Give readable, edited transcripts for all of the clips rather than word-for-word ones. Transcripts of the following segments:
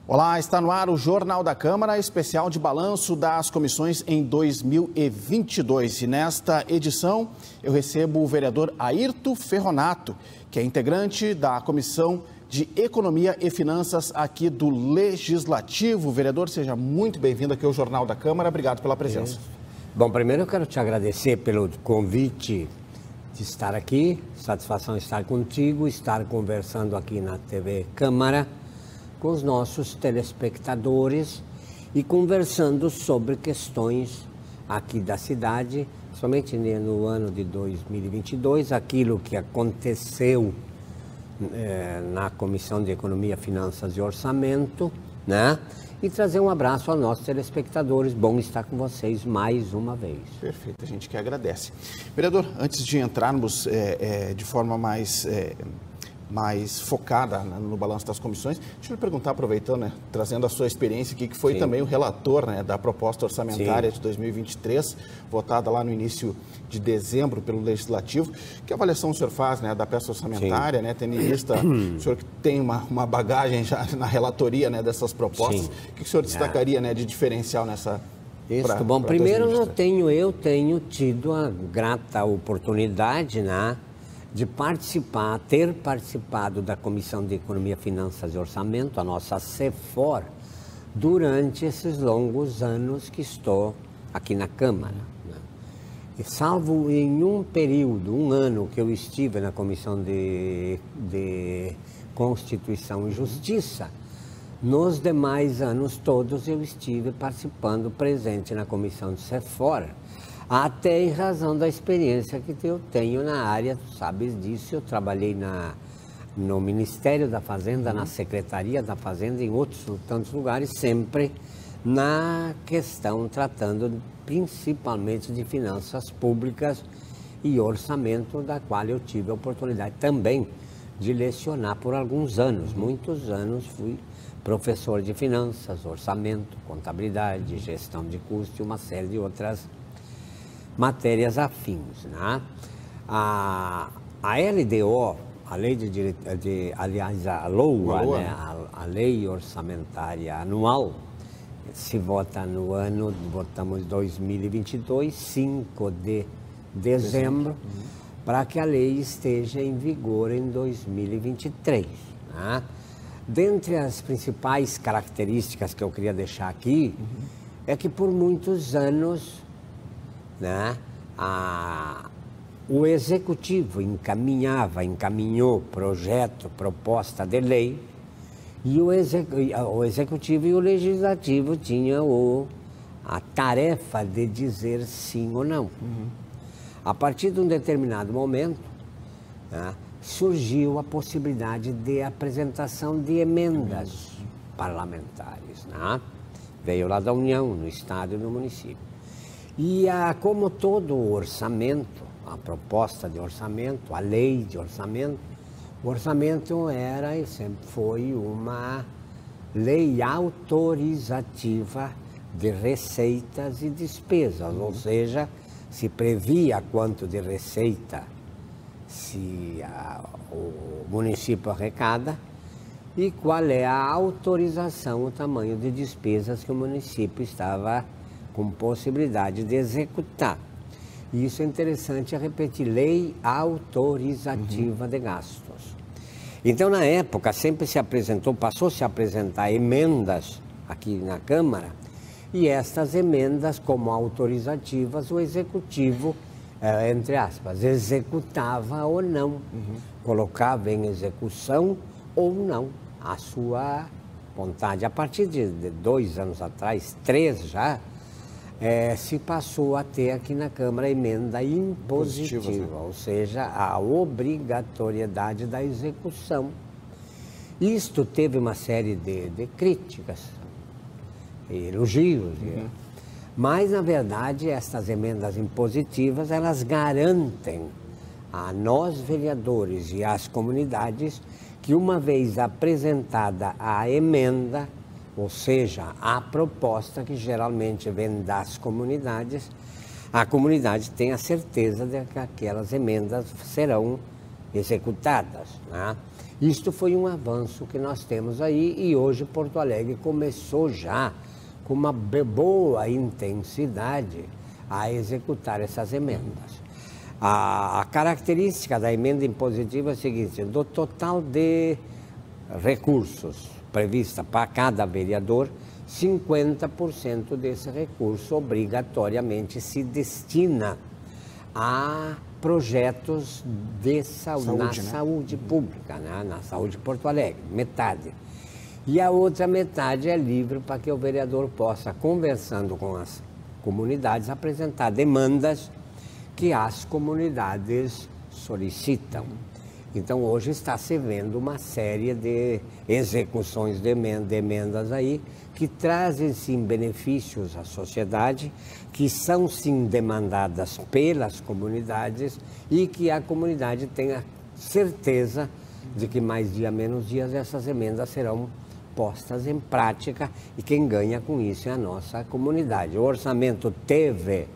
Olá, está no ar o Jornal da Câmara, especial de balanço das comissões em 2022. E nesta edição eu recebo o vereador Airto Ferronato, que é integrante da Comissão de Economia e Finanças aqui do Legislativo. Vereador, seja muito bem-vindo aqui ao Jornal da Câmara. Obrigado pela presença. Bom, primeiro eu quero te agradecer pelo convite de estar aqui. Satisfação estar contigo, estar conversando aqui na TV Câmara com os nossos telespectadores e conversando sobre questões aqui da cidade, somente no ano de 2022, aquilo que aconteceu na Comissão de Economia, Finanças e Orçamento, né? E trazer um abraço aos nossos telespectadores. Bom estar com vocês mais uma vez. Perfeito, a gente que agradece. Vereador, antes de entrarmos de forma mais focada no balanço das comissões, deixa eu lhe perguntar, aproveitando, né, trazendo a sua experiência aqui, que foi Sim. também o relator, né, da proposta orçamentária Sim. de 2023, votada lá no início de dezembro pelo Legislativo. Que avaliação o senhor faz, né, da peça orçamentária, né, tendo em vista, o senhor que tem uma bagagem já na relatoria, né, dessas propostas, Sim. o que o senhor destacaria, né, de diferencial nessa... Isso, bom, primeiro eu tenho tido a grata oportunidade, né, de ter participado da Comissão de Economia, Finanças e Orçamento, a nossa CEFOR, durante esses longos anos que estou aqui na Câmara. Né? E salvo em um período, um ano que eu estive na Comissão de Constituição e Justiça, nos demais anos todos eu estive participando, presente na Comissão de CEFOR, até em razão da experiência que eu tenho na área, tu sabes disso, eu trabalhei no Ministério da Fazenda, na Secretaria da Fazenda, em outros tantos lugares, sempre na questão, tratando principalmente de finanças públicas e orçamento, da qual eu tive a oportunidade também de lecionar por alguns anos, muitos anos fui professor de finanças, orçamento, contabilidade, gestão de custo e uma série de outras matérias afins, né? A LDO, a lei aliás, a LOA, né? A lei orçamentária anual, se vota no ano, votamos 2022, 5 de dezembro, para que a lei esteja em vigor em 2023, né? Dentre as principais características que eu queria deixar aqui, é que por muitos anos, né, o Executivo encaminhou projeto, proposta de lei, e o Executivo e o Legislativo tinham a tarefa de dizer sim ou não. A partir de um determinado momento, né, surgiu a possibilidade de apresentação de emendas parlamentares, né? Veio lá da União, no Estado e no município. E como todo orçamento, a proposta de orçamento, a lei de orçamento, o orçamento era e sempre foi uma lei autorizativa de receitas e despesas, ou seja, se previa quanto de receita o município arrecada e qual é a autorização, o tamanho de despesas que o município estava com possibilidade de executar. E isso é interessante repetir, lei autorizativa de gastos. Então, na época, passou-se a apresentar emendas aqui na Câmara, e estas emendas, como autorizativas, o Executivo, entre aspas, executava ou não, colocava em execução ou não a sua vontade. A partir de 2 anos atrás, 3 já, se passou a ter aqui na Câmara a emenda impositiva, né? Ou seja, a obrigatoriedade da execução. Isto teve uma série de críticas, elogios, mas, na verdade, estas emendas impositivas, elas garantem a nós, vereadores, e às comunidades, que uma vez apresentada a emenda, ou seja, a proposta que geralmente vem das comunidades, a comunidade tem a certeza de que aquelas emendas serão executadas, né? Isto foi um avanço que nós temos aí e hoje Porto Alegre começou já com uma boa intensidade a executar essas emendas. A característica da emenda impositiva é a seguinte: do total de recursos prevista para cada vereador, 50% desse recurso obrigatoriamente se destina a projetos de saúde, na saúde pública, né? Na saúde de Porto Alegre, metade. E a outra metade é livre para que o vereador possa, conversando com as comunidades, apresentar demandas que as comunidades solicitam. Então, hoje está se vendo uma série de execuções de emendas aí que trazem, sim, benefícios à sociedade, que são, sim, demandadas pelas comunidades e que a comunidade tenha certeza de que mais dia, menos dias, essas emendas serão postas em prática e quem ganha com isso é a nossa comunidade. O orçamento teve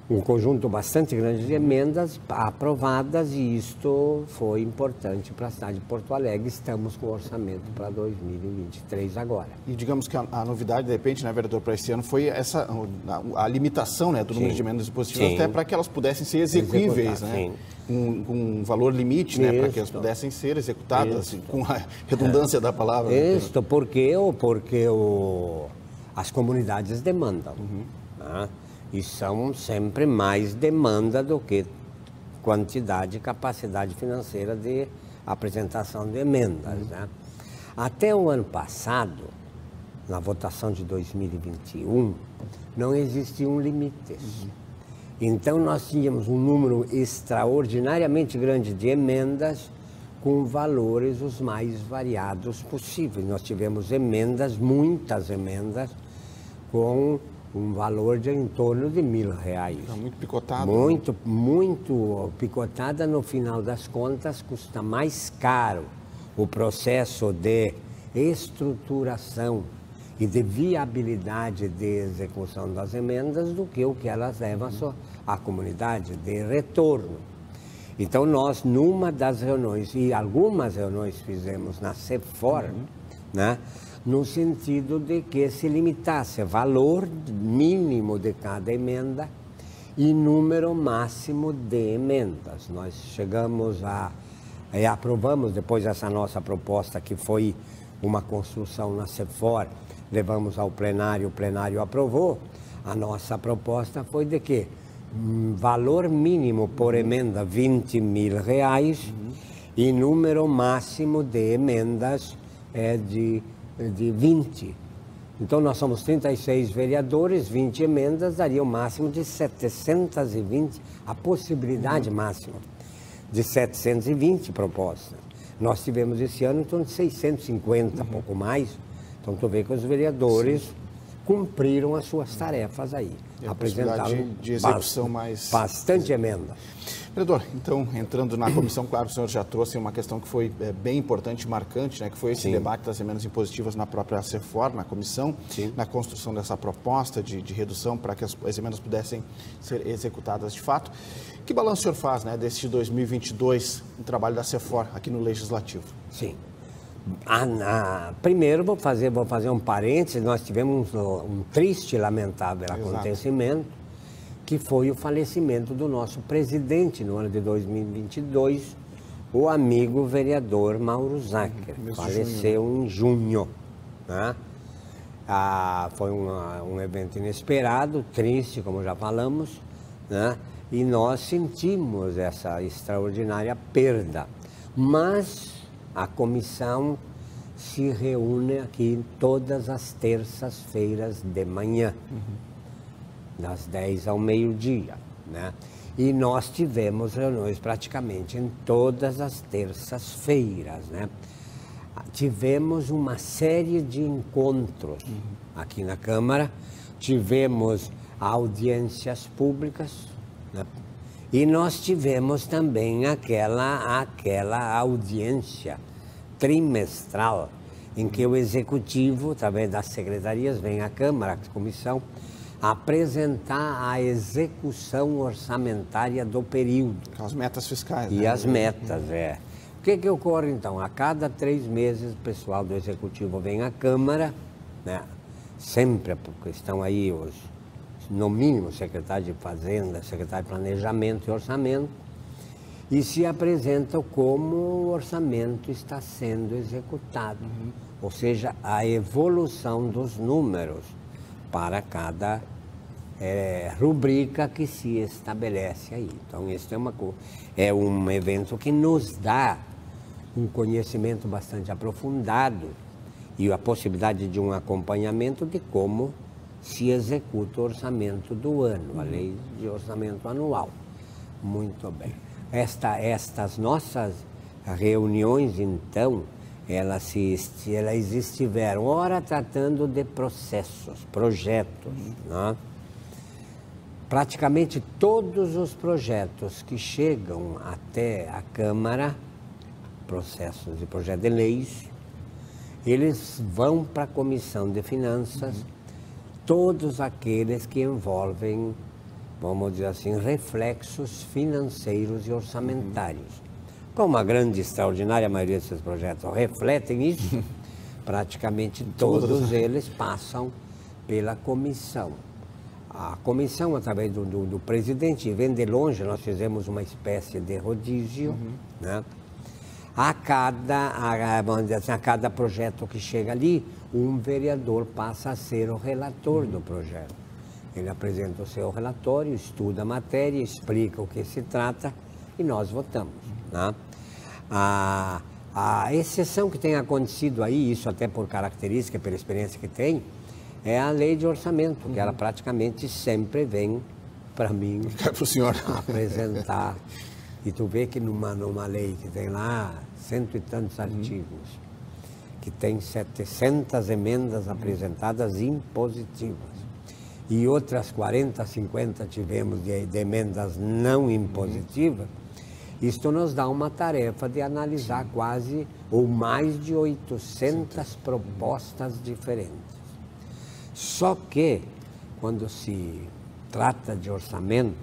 um conjunto bastante grande de emendas aprovadas e isto foi importante para a cidade de Porto Alegre. Estamos com o orçamento para 2023 agora. E digamos que a novidade, de repente, né, vereador, para esse ano foi a limitação, né, do número de emendas impositivas, até para que elas pudessem ser execuíveis, né? Com um valor limite, né, para que elas pudessem ser executadas, assim, com a redundância da palavra. Isso, porque as comunidades demandam. Né? E são sempre mais demanda do que quantidade e capacidade financeira de apresentação de emendas. Né? Até o ano passado, na votação de 2021, não existiam limites. Então, nós tínhamos um número extraordinariamente grande de emendas com valores os mais variados possíveis. Nós tivemos emendas, muitas emendas, com um valor de em torno de R$1.000. Muito picotado. Muito picotada. No final das contas, custa mais caro o processo de estruturação e de viabilidade de execução das emendas do que o que elas levam à comunidade de retorno. Então, nós, numa das reuniões, e algumas reuniões fizemos na CEFOR, né? No sentido de que se limitasse valor mínimo de cada emenda e número máximo de emendas. Nós chegamos e aprovamos depois essa nossa proposta, que foi uma construção na CEFOR, levamos ao plenário, o plenário aprovou. A nossa proposta foi de que valor mínimo por emenda R$20.000 e número máximo de emendas de 20. Então, nós somos 36 vereadores, 20 emendas, daria o máximo de 720, a possibilidade máxima de 720 propostas. Nós tivemos esse ano em torno de 650, pouco mais. Então, tu vê que os vereadores cumpriram as suas tarefas aí. Apresentaram de execução bastante emenda. Vereador, então, entrando na comissão, claro, o senhor já trouxe uma questão que foi bem importante e marcante, né, que foi esse debate das emendas impositivas na própria CEFOR, na comissão, na construção dessa proposta de redução para que as emendas pudessem ser executadas de fato. Que balanço o senhor faz, né, desse 2022, o trabalho da CEFOR aqui no Legislativo? Sim. Primeiro, vou fazer um parênteses. Nós tivemos um triste e lamentável acontecimento, que foi o falecimento do nosso presidente no ano de 2022, o amigo vereador Mauro Zacher. Faleceu em junho. Né? Foi um evento inesperado, triste, como já falamos, né? E nós sentimos essa extraordinária perda. Mas a comissão se reúne aqui todas as terças-feiras de manhã, das 10 ao meio-dia, né? E nós tivemos reuniões praticamente em todas as terças-feiras, né? Tivemos uma série de encontros aqui na Câmara, tivemos audiências públicas, né? E nós tivemos também aquela audiência trimestral em que o Executivo, através das secretarias, vem à Câmara, à Comissão, apresentar a execução orçamentária do período. As metas fiscais. E as metas, O que ocorre então? A cada 3 meses o pessoal do Executivo vem à Câmara, né? Sempre, porque estão aí no mínimo, o secretário de Fazenda, secretário de Planejamento e Orçamento, e se apresentam como o orçamento está sendo executado. Ou seja, a evolução dos números para cada rubrica que se estabelece aí. Então, esse é um evento que nos dá um conhecimento bastante aprofundado e a possibilidade de um acompanhamento de como se executa o orçamento do ano, a lei de orçamento anual. Muito bem. Estas nossas reuniões, então, elas estiveram, ora tratando de processos, projetos, né? Praticamente todos os projetos que chegam até a Câmara, processos e projetos de leis, eles vão para a Comissão de Finanças, todos aqueles que envolvem, vamos dizer assim, reflexos financeiros e orçamentários. Como a grande e extraordinária maioria desses projetos refletem isso, praticamente todos eles passam pela comissão. A comissão, através do presidente, vem de longe, nós fizemos uma espécie de rodízio, né? Vamos dizer assim, a cada projeto que chega ali, um vereador passa a ser o relator do projeto. Ele apresenta o seu relatório, estuda a matéria, explica o que se trata e nós votamos, né? A exceção que tem acontecido aí, isso até por característica, pela experiência que tem, é a lei de orçamento, que ela praticamente sempre vem para mim para o senhor apresentar. E tu vê que numa lei que tem lá 100 e tantos artigos, que tem 700 emendas apresentadas impositivas, e outras 40, 50 tivemos de emendas não impositivas, isto nos dá uma tarefa de analisar quase ou mais de 800 propostas diferentes. Só que, quando se trata de orçamento,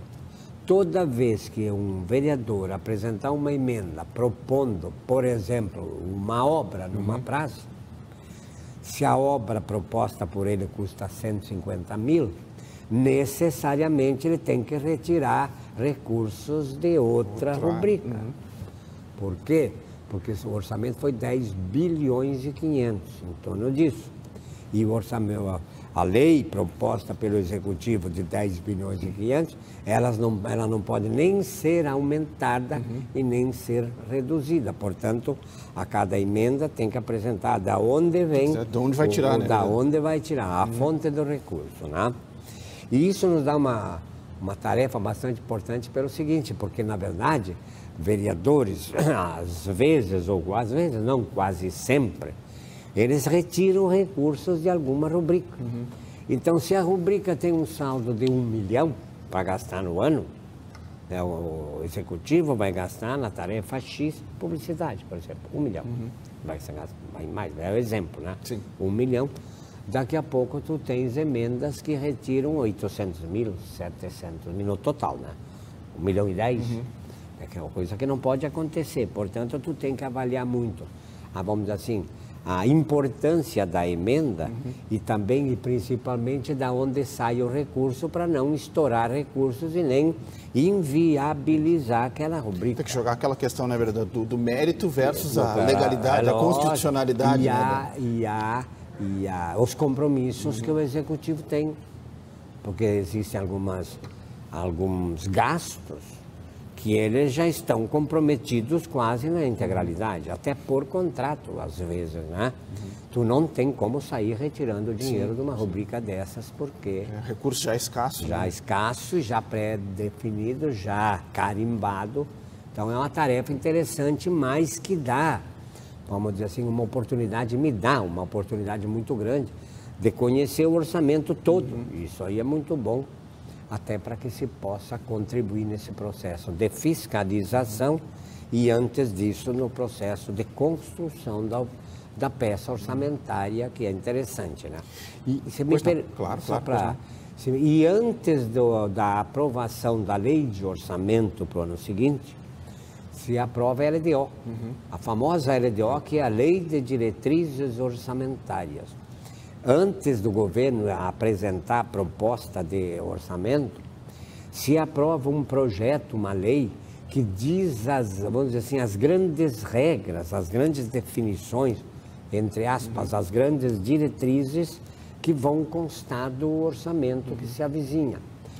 toda vez que um vereador apresentar uma emenda propondo, por exemplo, uma obra numa praça, se a obra proposta por ele custa 150 mil, necessariamente ele tem que retirar recursos de outra rubrica. Por quê? Porque o orçamento foi 10 bilhões e 500, em torno disso. E o orçamento, a lei proposta pelo Executivo de 10 bilhões e 500, ela não pode nem ser aumentada e nem ser reduzida. Portanto, a cada emenda tem que apresentar da onde vem, de onde vai tirar, da onde vai tirar, a fonte do recurso, né? E isso nos dá uma tarefa bastante importante pelo seguinte, porque, na verdade, vereadores, às vezes não, quase sempre, eles retiram recursos de alguma rubrica. Então, se a rubrica tem um saldo de 1 milhão para gastar no ano, né, o Executivo vai gastar na tarefa X publicidade, por exemplo, 1 milhão. Vai mais, é o exemplo, né? Sim. 1 milhão. Daqui a pouco tu tens emendas que retiram 800 mil, 700 mil no total, né? 1 milhão e 10. É uma coisa que não pode acontecer. Portanto, tu tem que avaliar muito, vamos dizer assim, a importância da emenda e também e principalmente da onde sai o recurso para não estourar recursos e nem inviabilizar aquela rubrica. Tem que jogar aquela questão, né, verdade, do mérito versus a legalidade, a constitucionalidade. E os compromissos que o Executivo tem, porque existem alguns gastos que eles já estão comprometidos quase na integralidade, até por contrato, às vezes, né? Tu não tem como sair retirando dinheiro de uma rubrica dessas, porque... recurso já escasso. Já escasso, já pré-definido, já carimbado. Então, é uma tarefa interessante, mas que dá, vamos dizer assim, me dá uma oportunidade muito grande de conhecer o orçamento todo. Isso aí é muito bom, até para que se possa contribuir nesse processo de fiscalização e, antes disso, no processo de construção da peça orçamentária, que é interessante, né? E antes da aprovação da lei de orçamento para o ano seguinte, se aprova a LDO. A famosa LDO, que é a Lei de Diretrizes Orçamentárias. Antes do governo apresentar a proposta de orçamento, se aprova um projeto, uma lei, que diz, vamos dizer assim, as grandes regras, as grandes definições, entre aspas, as grandes diretrizes que vão constar do orçamento que se avizinha.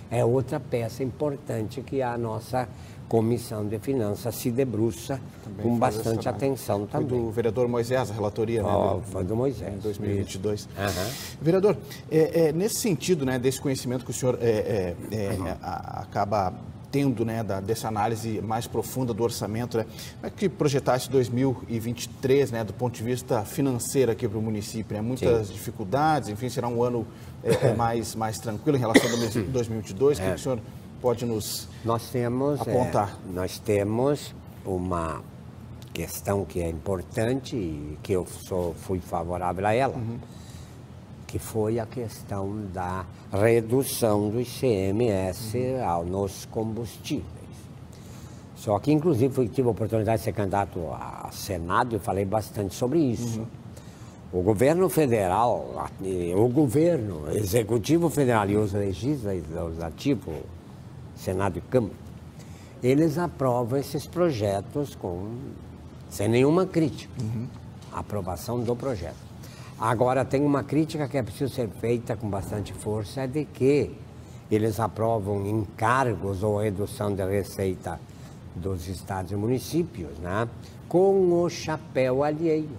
É outra peça importante que a nossa Comissão de Finanças se debruça também com bastante atenção também. Foi do vereador Moisés, a relatoria, né? Foi do Moisés. Em 2022. Vereador, nesse sentido, né, desse conhecimento que o senhor acaba tendo, né, dessa análise mais profunda do orçamento, né, como é que projetasse 2023, né, do ponto de vista financeiro aqui para o município, né? Muitas dificuldades, enfim, será um ano mais tranquilo em relação ao 2022, o que o senhor pode nos apontar? Nós temos uma questão que é importante e que eu fui favorável a ela, que foi a questão da redução do ICMS nos combustíveis. Só que, inclusive, tive a oportunidade de ser candidato a Senado e falei bastante sobre isso. O governo federal, o governo executivo federal e os legislativos, Senado e Câmara, eles aprovam esses projetos sem nenhuma crítica. A aprovação do projeto. Agora, tem uma crítica que é preciso ser feita com bastante força, é de que eles aprovam encargos ou redução da receita dos estados e municípios, né, com o chapéu alheio.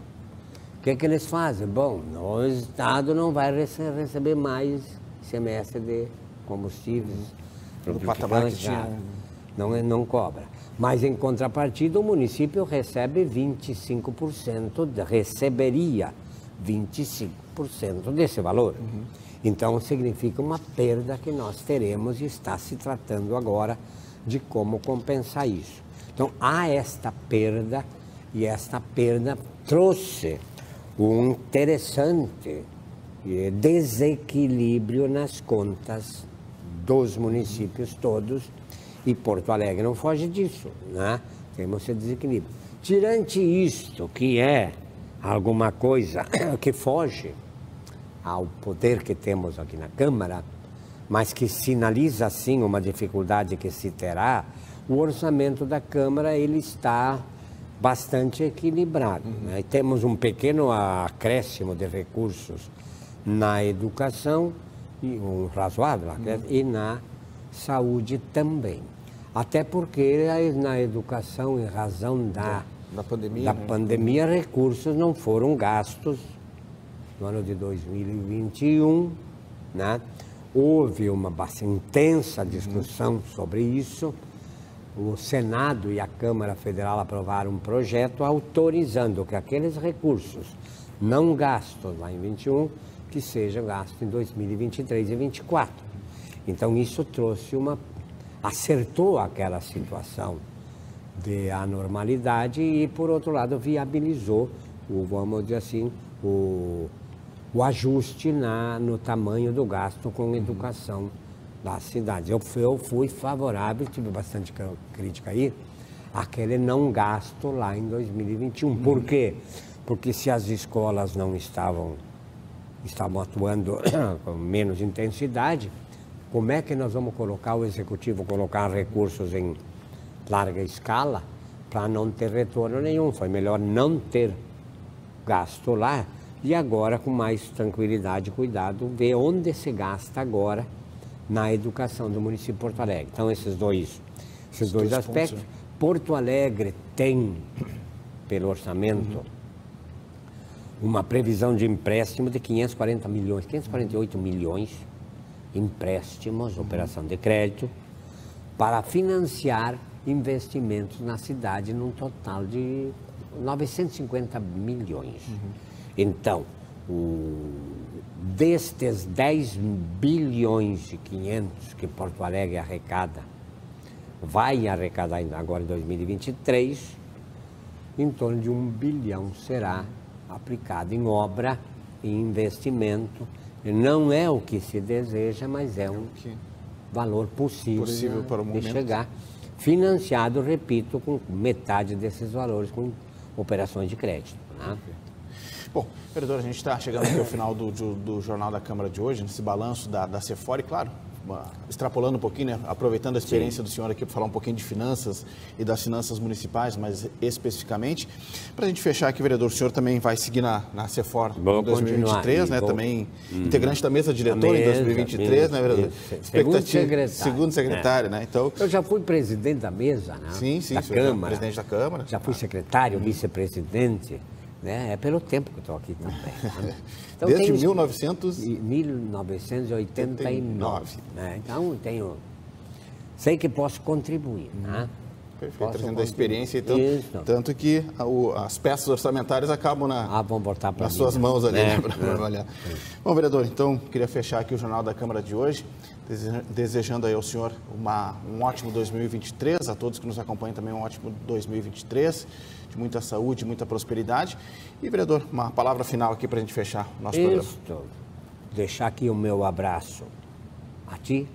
O que eles fazem? Bom, o estado não vai receber mais ICMS de combustíveis. No patamar que tinha. Não cobra. Mas, em contrapartida, o município recebe 25%, receberia 25% desse valor. Então, significa uma perda que nós teremos e está se tratando agora de como compensar isso. Então, há esta perda e esta perda trouxe um interessante desequilíbrio nas contas dos municípios todos, e Porto Alegre não foge disso, né? Temos esse desequilíbrio. Tirante isto, que é alguma coisa que foge ao poder que temos aqui na Câmara, mas que sinaliza, sim, uma dificuldade que se terá, o orçamento da Câmara ele está bastante equilibrado. Né? E temos um pequeno acréscimo de recursos na educação, um razoável acréscimo, e na saúde também. Até porque na educação, em razão da pandemia, recursos não foram gastos no ano de 2021, né? Houve uma bastante intensa discussão sobre isso. O Senado e a Câmara Federal aprovaram um projeto autorizando que aqueles recursos não gastos lá em 21, que sejam gastos em 2023 e 2024. Então isso trouxe acertou aquela situação de anormalidade e, por outro lado, viabilizou, vamos dizer assim, o ajuste no tamanho do gasto com educação das cidades. Eu fui favorável, tive bastante crítica aí, aquele não gasto lá em 2021. Por quê? Porque se as escolas não estavam atuando com menos intensidade, como é que nós vamos colocar o executivo, colocar recursos em larga escala para não ter retorno nenhum? Foi melhor não ter gasto lá e agora, com mais tranquilidade e cuidado, ver onde se gasta agora na educação do município de Porto Alegre. Então, esses dois aspectos. Porto Alegre tem, pelo orçamento, uma previsão de empréstimo de 548 milhões, empréstimos, operação de crédito, para financiar investimentos na cidade num total de 950 milhões. Então, destes 10 bilhões e 500 que Porto Alegre arrecada, vai arrecadar agora em 2023, em torno de 1 bilhão será aplicado em obra e investimento. Não é o que se deseja, mas é um valor possível para o de momento. chegar. financiado, repito, com metade desses valores com operações de crédito. Né? Bom, vereador, a gente está chegando aqui ao final do Jornal da Câmara de hoje, nesse balanço da CEFOR, e claro, extrapolando um pouquinho, né, aproveitando a experiência do senhor aqui para falar um pouquinho de finanças e das finanças municipais, mas especificamente. Para a gente fechar aqui, vereador, o senhor também vai seguir na CEFOR em 2023, né? Também integrante da mesa diretora em 2023, né, vereador? Segundo secretário, né? Então, eu já fui presidente da mesa, né? Sim, da Câmara. Presidente da Câmara. Já fui secretário, vice-presidente. Né? É pelo tempo que eu estou aqui também. Né? Então, desde 1989. Né? Então, sei que posso contribuir. Né? Perfeito, trazendo a experiência, tanto que as peças orçamentárias acabam vão voltar nas suas mãos ali, né, para trabalhar. Bom, vereador, então, queria fechar aqui o Jornal da Câmara de hoje, desejando aí ao senhor um ótimo 2023, a todos que nos acompanham também um ótimo 2023, de muita saúde, muita prosperidade. E, vereador, uma palavra final aqui para a gente fechar o nosso programa. Deixar aqui o meu abraço a ti,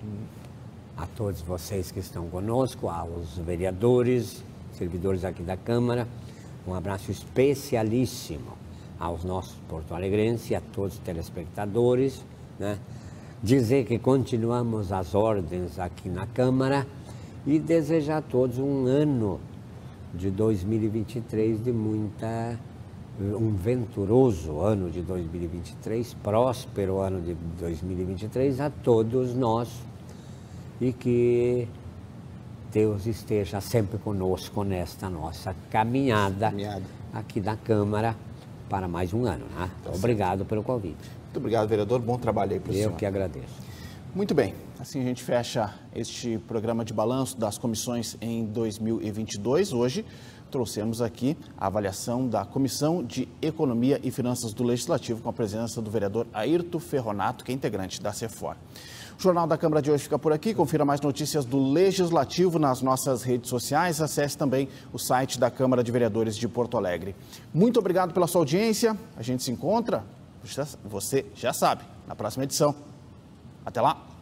a todos vocês que estão conosco, aos vereadores, servidores aqui da Câmara, um abraço especialíssimo aos nossos porto-alegrenses e a todos os telespectadores, né? Dizer que continuamos as ordens aqui na Câmara e desejar a todos um ano de 2023 um venturoso ano de 2023, próspero ano de 2023 a todos nós e que Deus esteja sempre conosco nesta nossa caminhada aqui da Câmara para mais um ano. Né? Obrigado pelo convite. Muito obrigado, vereador. Bom trabalho aí para o senhor. Eu que agradeço. Muito bem. Assim a gente fecha este programa de balanço das comissões em 2022. Hoje trouxemos aqui a avaliação da Comissão de Economia e Finanças do Legislativo com a presença do vereador Airto Ferronato, que é integrante da CEFOR. O Jornal da Câmara de hoje fica por aqui. Confira mais notícias do Legislativo nas nossas redes sociais. Acesse também o site da Câmara de Vereadores de Porto Alegre. Muito obrigado pela sua audiência. A gente se encontra, você já sabe, na próxima edição. Até lá!